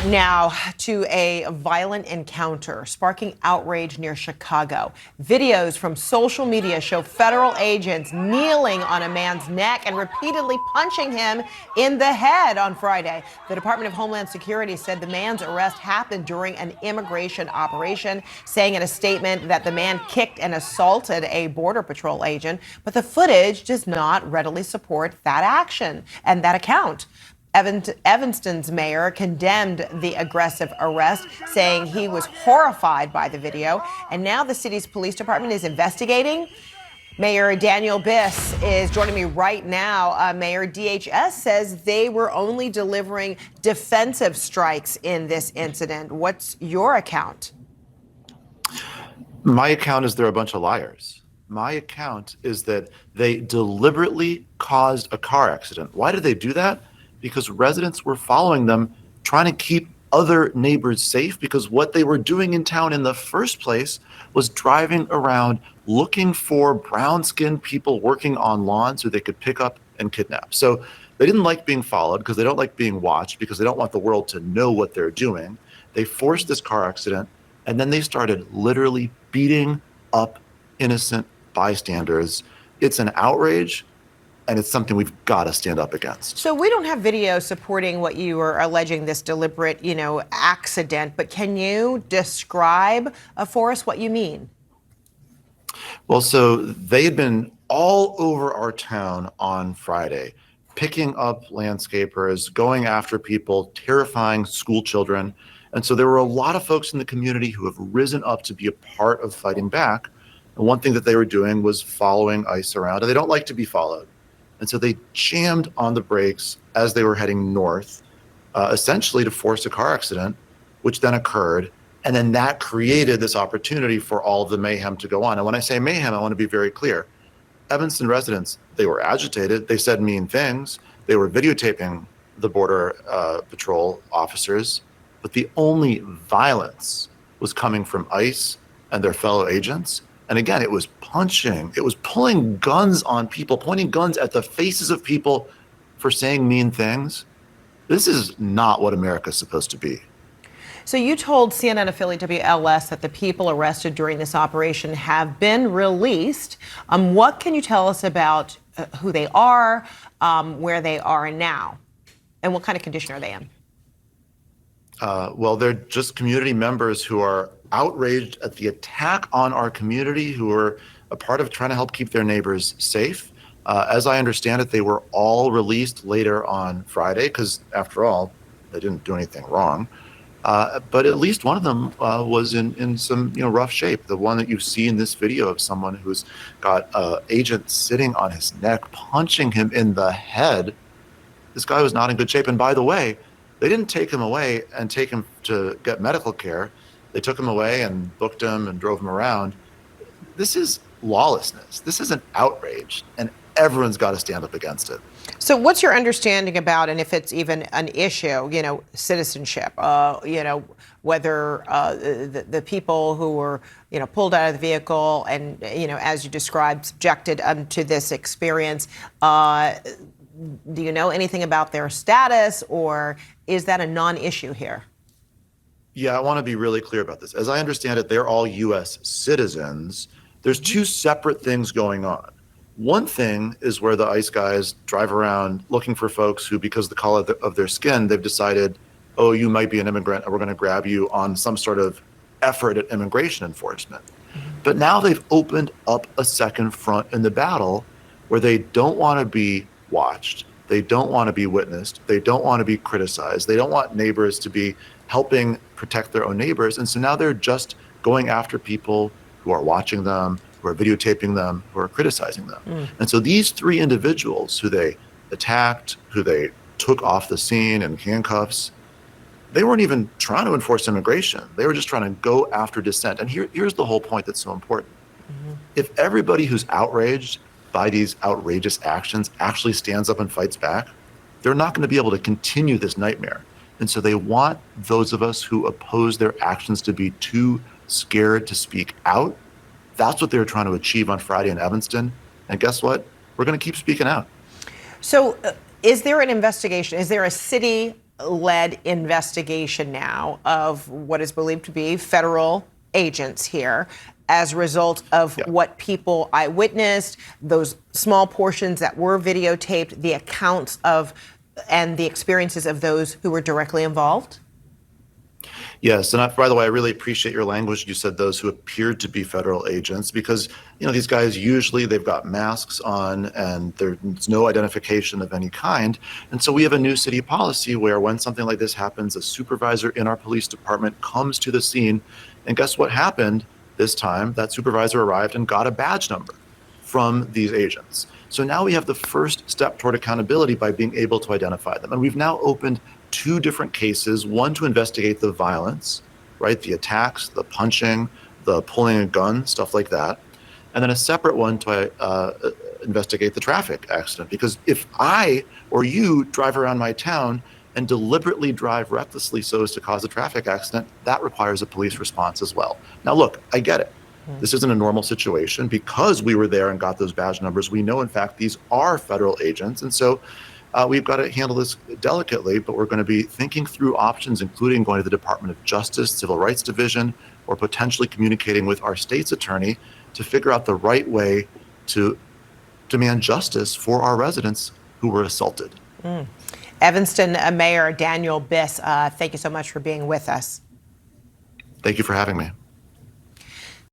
right, now to a violent encounter sparking outrage near Chicago. Videos from social media show federal agents kneeling on a man's neck and repeatedly punching him in the head on Friday. The Department of Homeland Security said the man's arrest happened during an immigration operation, saying in a statement that the man kicked and assaulted a Border Patrol agent. But the footage does not readily support that action and that account. Evanston's mayor condemned the aggressive arrest, saying he was horrified by the video. And now the city's police department is investigating. Mayor Daniel Biss is joining me right now. Mayor, DHS says they were only delivering defensive strikes in this incident. What's your account? My account is they're a bunch of liars. My account is that they deliberately caused a car accident. Why did they do that? Because residents were following them, trying to keep other neighbors safe, because what they were doing in town in the first place was driving around looking for brown-skinned people working on lawns who they could pick up and kidnap. So they didn't like being followed because they don't like being watched, because they don't want the world to know what they're doing. They forced this car accident, and then they started literally beating up innocent bystanders. It's an outrage. And it's something we've got to stand up against. So we don't have video supporting what you are alleging, this deliberate, accident. But can you describe for us what you mean? Well, so they had been all over our town on Friday, picking up landscapers, going after people, terrifying school children. And so there were a lot of folks in the community who have risen up to be a part of fighting back. And one thing that they were doing was following ICE around, and they don't like to be followed. And so they jammed on the brakes as they were heading north, essentially to force a car accident, which then occurred. And then that created this opportunity for all of the mayhem to go on. And when I say mayhem, I want to be very clear. Evanston residents, they were agitated. They said mean things. They were videotaping the Border Patrol officers. But the only violence was coming from ICE and their fellow agents. And again, it was punching, it was pulling guns on people, pointing guns at the faces of people for saying mean things. This is not what America's supposed to be. So you told CNN affiliate WLS that the people arrested during this operation have been released. What can you tell us about who they are, where they are now, and what kind of condition are they in? Well, they're just community members who are outraged at the attack on our community, who are a part of trying to help keep their neighbors safe. As I understand it, they were all released later on Friday because, after all, they didn't do anything wrong. But at least one of them was in some rough shape. The one that you see in this video of someone who's got an agent sitting on his neck, punching him in the head. This guy was not in good shape. And by the way, they didn't take him away and take him to get medical care. They took him away and booked him and drove him around. This is lawlessness. This is an outrage, and everyone's got to stand up against it. So what's your understanding about, and if it's even an issue, citizenship, whether the people who were, pulled out of the vehicle and, as you described, subjected to this experience, do you know anything about their status, or is that a non-issue here? Yeah, I want to be really clear about this. As I understand it, they're all U.S. citizens. There's two separate things going on. One thing is where the ICE guys drive around looking for folks who, because of the color of their skin, they've decided, oh, you might be an immigrant, and we're going to grab you on some sort of effort at immigration enforcement. But now they've opened up a second front in the battle where they don't want to be watched. They don't want to be witnessed. They don't want to be criticized. They don't want neighbors to be helping protect their own neighbors. And so now they're just going after people who are watching them, who are videotaping them, who are criticizing them. And so these three individuals who they attacked, who they took off the scene in handcuffs, they weren't even trying to enforce immigration. They were just trying to go after dissent. And here's the whole point that's so important. If everybody who's outraged by these outrageous actions actually stands up and fights back, they're not going to be able to continue this nightmare. And so they want those of us who oppose their actions to be too scared to speak out. That's what they were trying to achieve on Friday in Evanston. And guess what? We're going to keep speaking out. So is there an investigation? Is there a city led investigation now of what is believed to be federal agents here as a result of what people eyewitnessed, those small portions that were videotaped, the accounts of and the experiences of those who were directly involved? Yes, and by the way, I really appreciate your language. You said those who appeared to be federal agents because, these guys usually they've got masks on and there's no identification of any kind. And so we have a new city policy where when something like this happens, a supervisor in our police department comes to the scene. And guess what happened this time? That supervisor arrived and got a badge number from these agents. So now we have the first step toward accountability by being able to identify them. And we've now opened 2 different cases, one to investigate the violence, right? The attacks, the punching, the pulling a gun, stuff like that. And then a separate one to investigate the traffic accident. Because if I or you drive around my town and deliberately drive recklessly so as to cause a traffic accident, that requires a police response as well. Now, look, I get it. This isn't a normal situation. Because we were there and got those badge numbers, we know, in fact, these are federal agents. And so we've got to handle this delicately, but we're going to be thinking through options, including going to the Department of Justice, Civil Rights Division, or potentially communicating with our state's attorney to figure out the right way to demand justice for our residents who were assaulted. Evanston Mayor Daniel Biss, thank you so much for being with us. Thank you for having me.